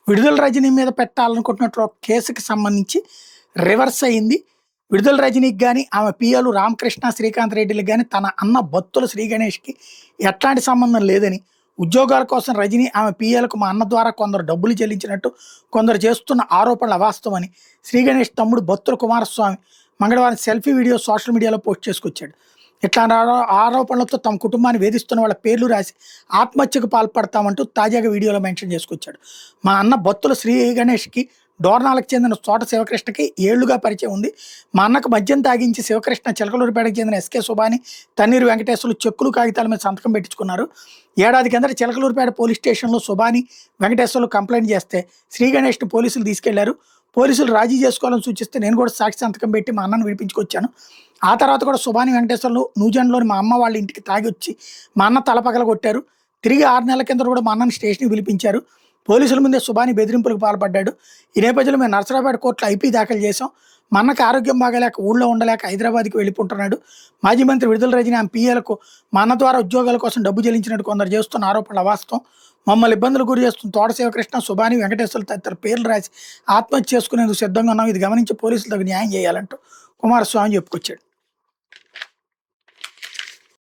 విడుదల రజనీ మీద పెట్టాలనుకుంటున్నట్టు ఒక కేసుకి సంబంధించి రివర్స్ అయింది. విడుదల రజనీకి గాని, ఆమె పిఎలు రామకృష్ణ, శ్రీకాంత్ రెడ్డిలకు గాని తన అన్న బత్తుల శ్రీ గణేష్‌కి ఎట్లాంటి సంబంధం లేదని, ఉద్యోగాల కోసం రజనీ ఆమె పిఎలకు మా అన్న ద్వారా కొందరు డబ్బులు చెల్లించినట్టు కొందరు చేస్తున్న ఆరోపణలు అవాస్తవమని శ్రీ గణేష్ తమ్ముడు బత్తుల కుమారస్వామి మంగళవారం సెల్ఫీ వీడియో సోషల్ మీడియాలో పోస్ట్ చేసుకొచ్చాడు. ఇట్లాంటి ఆరోపణలతో తమ కుటుంబాన్ని వేధిస్తున్న వాళ్ళ పేర్లు రాసి ఆత్మహత్యకు పాల్పడతామంటూ తాజాగా వీడియోలో మెన్షన్ చేసుకొచ్చాడు. మా అన్న బత్తుల శ్రీ గణేష్‌కి డోర్నాలకు చెందిన తోట శివకృష్ణకి ఏళ్లుగా పరిచయం ఉంది. మా అన్నకు మద్యం తాగించి శివకృష్ణ చిలకలూరిపేటకు చెందిన ఎస్కే సుబాని, తన్నీరు వెంకటేశ్వర్లు చెక్కులు కాగితాల మీద సంతకం పెట్టించుకున్నారు. ఏడాది కిందట చిలకలూరిపేట పోలీస్ స్టేషన్లో సుబాని, వెంకటేశ్వర్లు కంప్లైంట్ చేస్తే శ్రీ గణేష్‌ని పోలీసులు తీసుకెళ్లారు. పోలీసులు రాజీ చేసుకోవాలని సూచిస్తే నేను కూడా సాక్షి సంతకం పెట్టి మా అన్నను విడిపించుకొచ్చాను. ఆ తర్వాత కూడా సుబాని, వెంకటేశ్వర్లు న్యూజెండ్లోని మా అమ్మ వాళ్ళ ఇంటికి తాగి వచ్చి మా అన్న తల పగలగొట్టారు. తిరిగి 6 నెలల కింద కూడా మా అన్నని స్టేషన్కి పిలిపించారు. పోలీసుల ముందే సుబాని బెదిరింపులకు పాల్పడ్డాడు. ఈ నేపథ్యంలో మేము నర్సరావుపేట కోర్టులో ఐపీ దాఖలు చేశాం. మా అన్నకు ఆరోగ్యం బాగాలేక ఊళ్ళో ఉండలేక హైదరాబాద్కి వెళ్ళిపోతున్నాడు. మాజీ మంత్రి విడుదల రజనీ ఆమె పిఎలకు మా అన్న ద్వారా ఉద్యోగాల కోసం డబ్బు చెల్లించినట్టు కొందరు చేస్తున్న ఆరోపణలు అవాస్తవం. మమ్మల్ని ఇబ్బందులు గురి చేస్తున్న తోట శివకృష్ణ, సుబాని, వెంకటేశ్వర్లు తదితర పేర్లు రాసి ఆత్మహత్య చేసుకునేందుకు సిద్ధంగా ఉన్నాం. ఇది గమనించి పోలీసులు తగు న్యాయం చేయాలంటూ కుమారస్వామి చెప్పుకొచ్చాడు.